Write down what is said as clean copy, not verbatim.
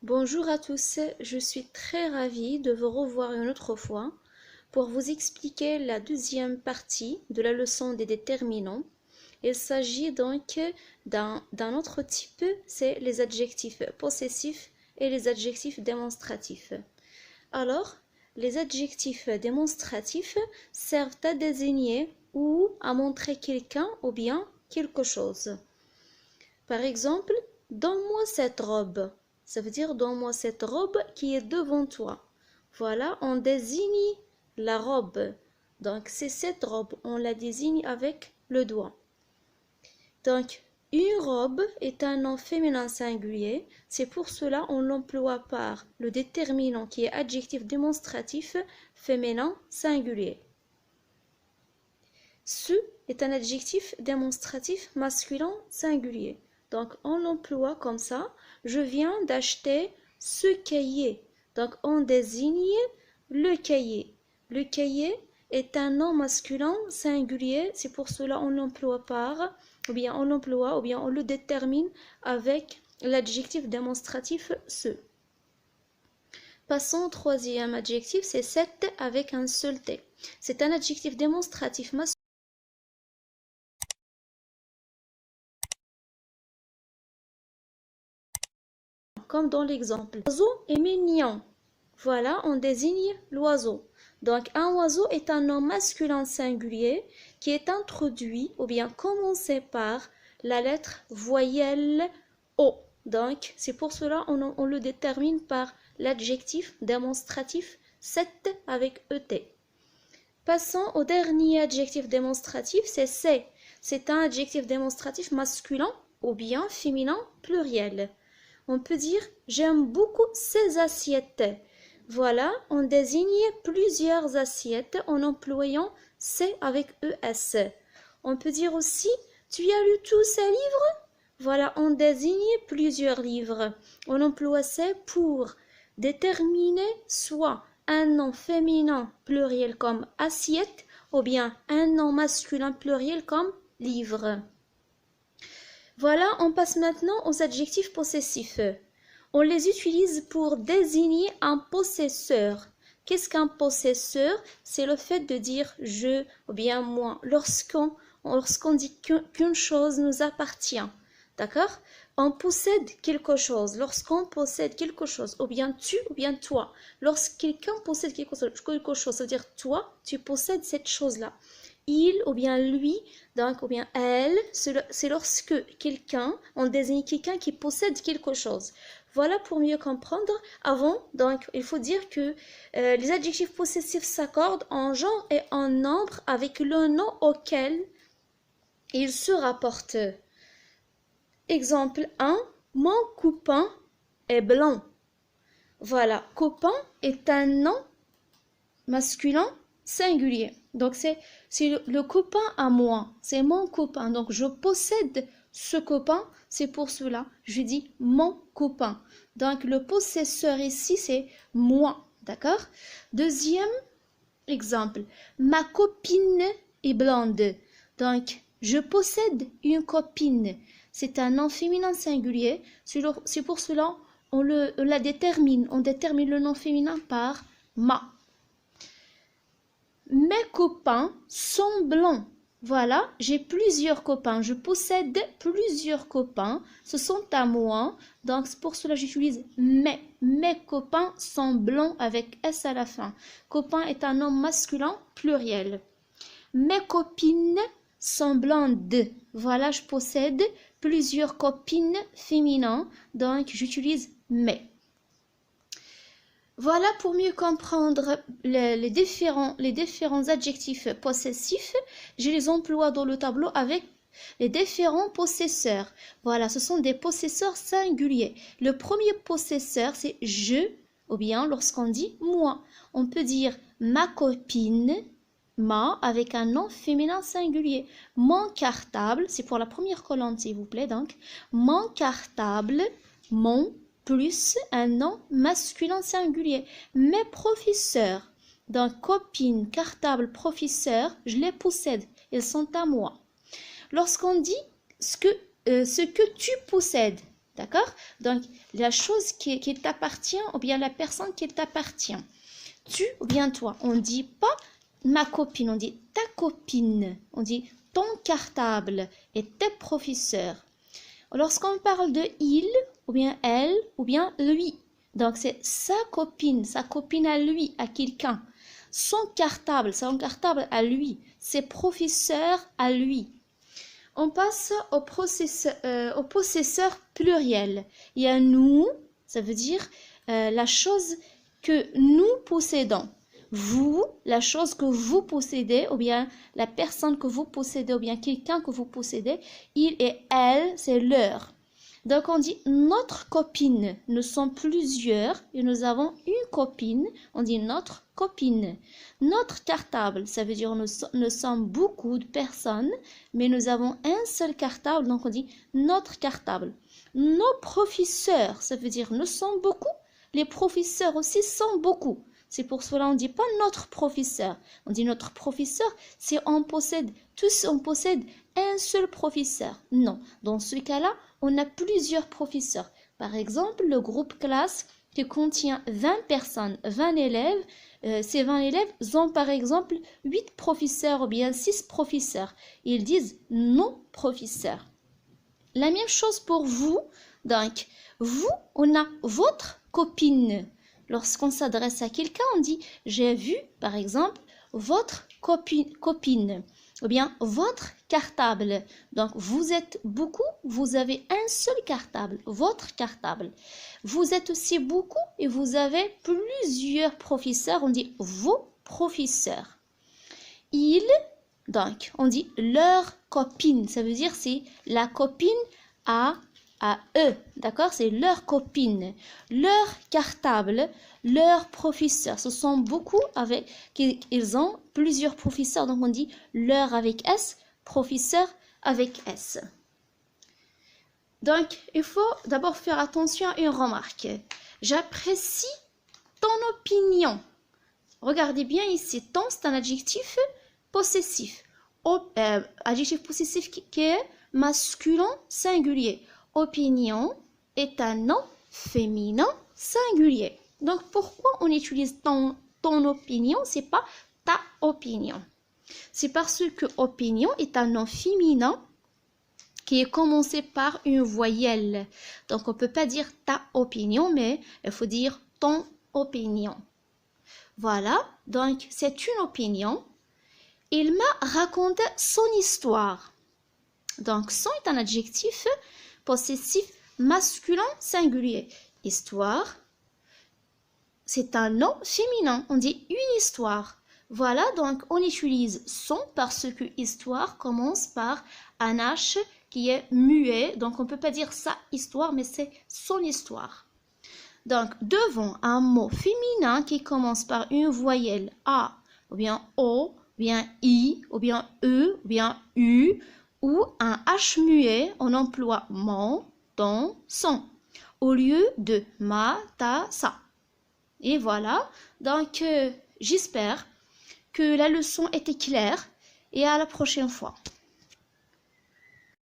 Bonjour à tous, je suis très ravie de vous revoir une autre fois pour vous expliquer la deuxième partie de la leçon des déterminants. Il s'agit donc d'un autre type, c'est les adjectifs possessifs et les adjectifs démonstratifs. Alors, les adjectifs démonstratifs servent à désigner ou à montrer quelqu'un ou bien quelque chose. Par exemple, donne-moi cette robe. Ça veut dire donne-moi cette robe qui est devant toi. Voilà, on désigne la robe. Donc, c'est cette robe, on la désigne avec le doigt. Donc, une robe est un nom féminin singulier. C'est pour cela qu'on l'emploie par le déterminant qui est adjectif démonstratif féminin singulier. Ce est un adjectif démonstratif masculin singulier. Donc, on l'emploie comme ça. Je viens d'acheter ce cahier. Donc, on désigne le cahier. Le cahier est un nom masculin singulier. C'est pour cela qu'on l'emploie par, ou bien on l'emploie, ou bien on le détermine avec l'adjectif démonstratif ce. Passons au troisième adjectif, c'est cette avec un seul T. C'est un adjectif démonstratif masculin. Comme dans l'exemple. L'oiseau est mignon. Voilà, on désigne l'oiseau. Donc, un oiseau est un nom masculin singulier qui est introduit ou bien commencé par la lettre voyelle O. Donc, c'est pour cela on le détermine par l'adjectif démonstratif cette avec ET. Passons au dernier adjectif démonstratif, c'est c'est. C'est un adjectif démonstratif masculin ou bien féminin pluriel. On peut dire j'aime beaucoup ces assiettes. Voilà, on désigne plusieurs assiettes en employant C avec ES. On peut dire aussi tu as lu tous ces livres? Voilà, on désigne plusieurs livres. On emploie C pour déterminer soit un nom féminin pluriel comme assiette ou bien un nom masculin pluriel comme livre. Voilà, on passe maintenant aux adjectifs possessifs. On les utilise pour désigner un possesseur. Qu'est-ce qu'un possesseur? C'est le fait de dire je ou bien moi lorsqu'on dit qu'une chose nous appartient. D'accord? On possède quelque chose. Lorsqu'on possède quelque chose, ou bien tu ou bien toi. Lorsque quelqu'un possède quelque chose, ça veut dire toi, tu possèdes cette chose-là. Il ou bien lui, donc ou bien elle, c'est lorsque quelqu'un, on désigne quelqu'un qui possède quelque chose. Voilà pour mieux comprendre. Avant, donc, il faut dire que les adjectifs possessifs s'accordent en genre et en nombre avec le nom auquel ils se rapportent. Exemple 1, mon copain est blanc. Voilà, copain est un nom masculin singulier. Donc, c'est le copain à moi. C'est mon copain. Donc, je possède ce copain. C'est pour cela, je dis mon copain. Donc, le possesseur ici, c'est moi. D'accord? Deuxième exemple. Ma copine est blonde. Donc, je possède une copine. C'est un nom féminin singulier. C'est pour cela, on la détermine. On détermine le nom féminin par ma. Mes copains sont blancs. Voilà, j'ai plusieurs copains. Je possède plusieurs copains. Ce sont à moi. Donc, pour cela, j'utilise mes. Mes copains sont blancs avec S à la fin. Copain est un nom masculin pluriel. Mes copines sont blondes. Voilà, je possède plusieurs copines féminines. Donc, j'utilise mes. Voilà pour mieux comprendre les différents adjectifs possessifs. Je les emploie dans le tableau avec les différents possesseurs. Voilà, ce sont des possesseurs singuliers. Le premier possesseur, c'est je, ou bien lorsqu'on dit moi. On peut dire ma copine, ma, avec un nom féminin singulier. Mon cartable, c'est pour la première colonne, s'il vous plaît, donc. Mon cartable, mon plus un nom masculin singulier. Mes professeurs, donc copine, cartable, professeur, je les possède. Ils sont à moi. Lorsqu'on dit ce que tu possèdes, D'accord? Donc, la chose qui t'appartient ou bien la personne qui t'appartient. Tu ou bien toi. On ne dit pas ma copine, on dit ta copine. On dit ton cartable et tes professeurs. Lorsqu'on parle de il, ou bien elle, ou bien lui. Donc, c'est sa copine à lui, à quelqu'un. Son cartable à lui. Ses professeurs à lui. On passe au possesseur pluriel. Il y a nous, ça veut dire la chose que nous possédons. Vous, la chose que vous possédez, ou bien la personne que vous possédez, ou bien quelqu'un que vous possédez. Il et elle, c'est leur. Donc on dit notre copine. Nous sommes plusieurs et nous avons une copine. On dit notre copine. Notre cartable, ça veut dire nous sommes beaucoup de personnes, mais nous avons un seul cartable, donc on dit notre cartable. Nos professeurs, ça veut dire nous sommes beaucoup. Les professeurs aussi sont beaucoup. C'est pour cela on ne dit pas notre professeur. On dit notre professeur, c'est on possède un seul professeur. Non, dans ce cas-là, on a plusieurs professeurs. Par exemple, le groupe classe qui contient 20 personnes, 20 élèves. Ces 20 élèves ont par exemple 8 professeurs ou bien 6 professeurs. Ils disent nos professeurs. La même chose pour vous. Donc, vous, on a votre copine. Lorsqu'on s'adresse à quelqu'un, on dit j'ai vu par exemple votre copine. Ou bien votre cartable. Donc, vous êtes beaucoup, vous avez un seul cartable, votre cartable. Vous êtes aussi beaucoup et vous avez plusieurs professeurs, on dit vos professeurs. Ils, donc, on dit leur copine, ça veut dire c'est la copine à eux, d'accord? C'est leur copine, leur cartable, leurs professeurs. Ce sont beaucoup avec, ils ont plusieurs professeurs, donc on dit leur avec S, professeur avec S. Donc, il faut d'abord faire attention à une remarque. J'apprécie ton opinion. Regardez bien ici, ton c'est un adjectif possessif. Adjectif possessif qui est masculin singulier. Opinion est un nom féminin singulier. Donc, pourquoi on utilise ton opinion, c'est pas ta opinion. C'est parce que opinion est un nom féminin qui est commencé par une voyelle. Donc, on ne peut pas dire ta opinion, mais il faut dire ton opinion. Voilà, donc c'est une opinion. Il m'a raconté son histoire. Donc, son est un adjectif possessif masculin singulier. Histoire, c'est un nom féminin. On dit une histoire. Voilà, donc on utilise son parce que histoire commence par un H qui est muet. Donc, on ne peut pas dire sa histoire, mais c'est son histoire. Donc, devant un mot féminin qui commence par une voyelle A, ou bien O, ou bien I, ou bien E, ou bien U, ou un H muet, on emploie mon, ton, son, au lieu de ma, ta, sa. Et voilà, donc j'espère que la leçon était claire et à la prochaine fois.